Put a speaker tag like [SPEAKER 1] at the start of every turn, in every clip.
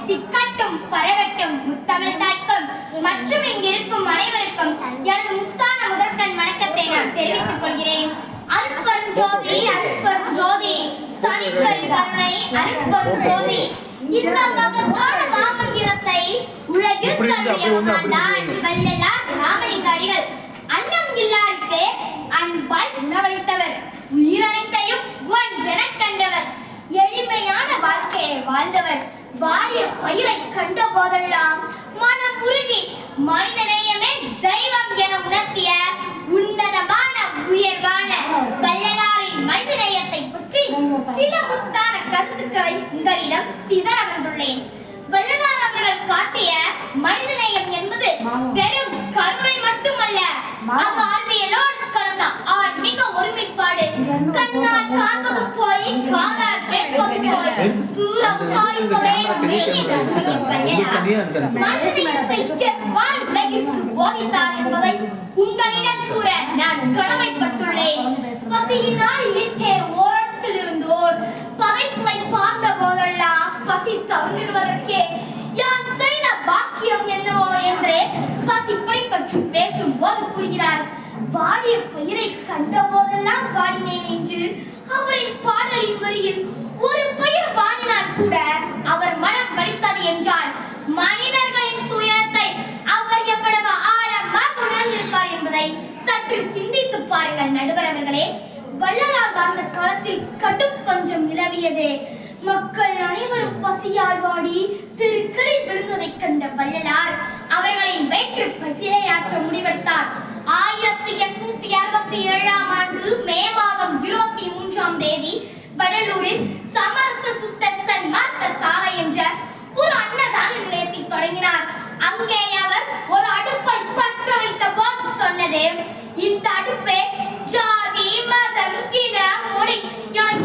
[SPEAKER 1] திக்கட்டும் பரவட்டும் முத்தமிழ் தாய்க்கும் மற்றும் இங்கிருக்கும் அனைவருக்கும் எனது முத்தான முதற்கண் வணக்கத்தை நான் தெரிவித்துக் கொள்கிறேன். அருட்பெருஞ்சோதி அருட்பெருஞ்சோதி தனிப்பெரும் கருணை அருட்பெருஞ்சோதி. இந்த மகத்தான மாமந்திரத்தை உலகிற்கு அருளிய மகான்தான் வள்ளலார் ராமலிங்க அடிகள். அன்னம் இல்லாருக்கு அன்பாய் உணவளித்தவர், உயிரனைத்தையும் ஒன்றெனக் கண்டவர், எளிமையான வாழ்க்கையை வாழ்ந்தவர், வாடிய பயிரை கண்ட போதெல்லாம் மனம் உருகி மனிதநேயமே தெய்வம் என உணர்த்திய உன்னதமான உயர்வான வள்ளலாரின் மனிதநேயத்தை பற்றி சில முத்தான கருத்துக்களை உங்களிடம் சிதற வந்துள்ளேன். வள்ளலார் அவர்கள் காட்டிய மனிதநேயம் என்பது வெறும் கருணை மட்டுமல்ல, அவ்வாழ்வியலோடு கலந்த ஆன்மீக ஒருமைப்பாடு. கண்ணால் காண்பது போய் காதால் கேட்பது போய் தூரம் சாய்ப்பதே மெய்யின் வள்ளலார் மனிதநேயத்தை எவ்வாறு உலகிற்கு போதித்தார் என்பதை உங்களிடம் கூற நான் கடமைப்பட்டுள்ளேன். பசியினால் இழித்தே ஓரத்தில் இருந்தோர் பதைப்புலை பார்த்த போதெல்லாம் பசி தவிர்த்திடுவதற்கே யான் செய்த பாக்கியம் என்னவோ என்று பசிப்பை பற்றி பேசும் போது கூறுகிறார். வாடிய பயிரை கண்ட போதெல்லாம் வாடினேன் என்று அவரின் பாடலின் வரியில் ஒரு பயிர் வாடினால் கூட அவர் மனம் வலித்தது என்றால் மனிதர்களின் துயரத்தை அவர் எவ்வளவு ஆழமாக உணர்ந்திருப்பார் என்பதை சற்று சிந்தித்து பாருங்கள் நடுவர் அவர்களே. வள்ளலார் வாழ்ந்த காலத்தில் கடும் பஞ்சம் நிலவியது. மக்கள் அனைவரும் பசியால் வாடி தெருக்களில் விழுந்ததை கண்ட வள்ளலார் அவர்களின் வயிற்று பசியை ஆற்ற முடிவெடுத்தார். 1867ஆம் ஆண்டு மே மாதம் 23ஆம் தேதி வடலூரில் சமரச சுத்த சன்மார்க்க சாலை என்ற ஒரு அன்னதான நிலையத்தை தொடங்கினார். அங்கே அவர் ஒரு அடுப்பை பற்ற வைத்த போது சொன்னது, இந்த அடுப்பே ஜாதி மதம் இன மொழி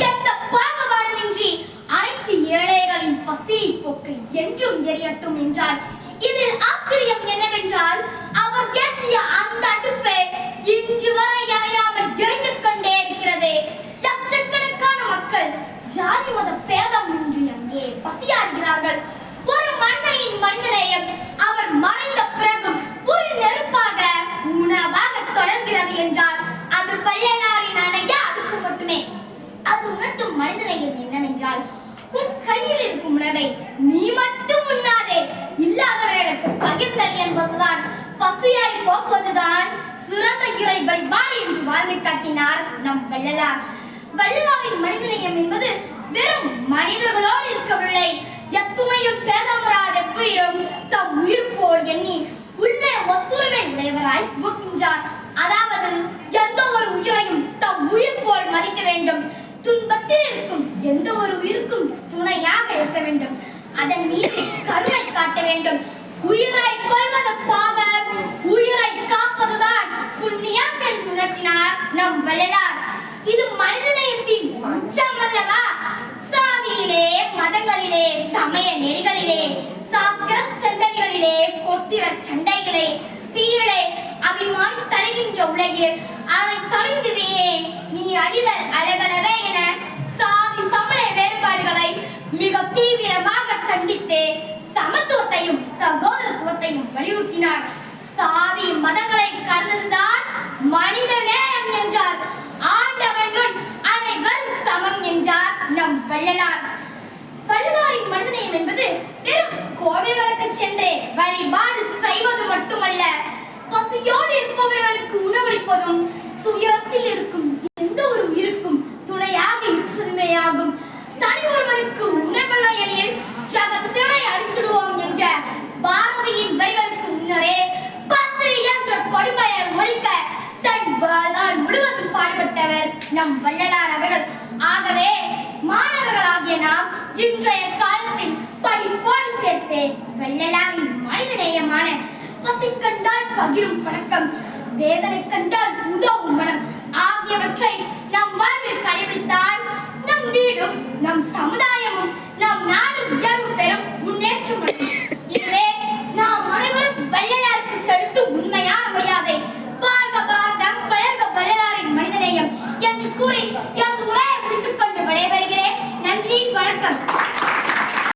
[SPEAKER 1] எந்த பாகுபாடுமின்றி அனைத்து ஏழைகளின் பசியை போக்க என்றும் எரியட்டும் என்றார். இதில் ஆச்சரியம் என்னவென்றால் அவர் ஏற்றிய அந்த அடுப்பே இன்று வரை அணையாமல் எரிந்து கொண்டே இருக்கிறது. லட்சக்கணக்கான மக்கள் ஜாதி மத பேதம் இன்றி அங்கே பசியாகிறார்கள். ஒரு மனிதனின் மனிதநேயம் அவர் மறைந்த பிறகும் ஒரு நெருப்பாக உணவாக தொடர்கிறது என்றால் அது வள்ளலாரின் அணைய அடுப்பு மட்டுமே. அது உணர்த்தும் மனிதநேயம் என்னவென்றால், உன் கையில் இருக்கும் உணவை நீ மட்டும் உண்ணாதே, இல்லாதவர்களுக்கு பகிர்ந்தல் என்பதுதான். பசியாய் போக்குவதுதான் சிறந்த இறை வழிபாடு என்று வாழ்ந்து காட்டினார் நம் வள்ளலார். வள்ளலாரின் மனிதநேயம் என்பது வெறும் மனிதர்களோடு இருக்கவில்லை. எத்துணையும் பேதமராத உயிரும் தம் உயிர் போல் எண்ணி உள்ளே ஒத்துரிமை உடையவராய் ஊக்குகின்றார். அதாவது எந்த ஒரு உயிரையும் தம் உயிர் போல் மதிக்க வேண்டும். துன்பத்தில் இருக்கும் எந்த ஒரு உயிருக்கும் துணையாக இருக்க வேண்டும். அதன் மீது கருணை காட்ட வேண்டும். உயிரை கொல்வது பாவம், உயிரை காப்பதுதான் புண்ணியம் என்று உணர்த்தினார் நம் வள்ளலார். இது மனிதநேயத்தின் உச்சம் அல்லவா? சாதியிலே, மதங்களிலே, சமய நெறிகளிலே, சாத்திர சண்டைகளிலே, கோத்திர சண்டைகளே, தீயிலே அபிமானி தலைகின்ற உலகில் அவனை தலைந்துவே நீ அழிதல் அழகனவே என சாதி சமய வேறுபாடுகளை மிக தீவிரமாக கண்டித்து சமத்துவத்தையும் சகோதரத்துவத்தையும் வலியுறுத்தினார். சாதி மதங்களை கடந்ததுதான் மனித நேயம் என்றார். ஆண்டவன் முன் அனைவரும் சமம் என்றார் நம் வள்ளலார். வள்ளலாரின் மனிதநேயம் என்பது வெறும் கோவில்களுக்கு சென்றே வழிபாடு செய்வது மட்டுமல்ல, பசியோடு இருப்பவர்களுக்கு உணவளிப்பதும் துயரத்தில் இருக்கும் எந்த ஒரு உயிருக்கும் துணையாக இருப்பதுமே ஆகும். தனி ஒருவனுக்கு உணவில்லை எனில் ஜகத்தினை அழித்திடுவோம் என்ற பாரதியின் வரிகளுக்கு முன்னரே பசி என்ற கொடுமையை ஒழிக்க தன் வாழ்நாள் முழுவதும் பாடுபட்டவர் நம் வள்ளலார் அவர்கள். ஆகவே மாணவர்களாகிய நாம் இன்றைய காலத்தில் படிப்போடு சேர்த்து வள்ளலாரின் மனிதநேயமான பசி கண்டால் பகிரும் பழக்கம், வேதனை கண்டால் உதவும் மனம் ஆகியவற்றை நம் வாழ்வில் கடைபிடித்தால் நம் வீடும், நம் சமுதாயமும், நம் நாடும்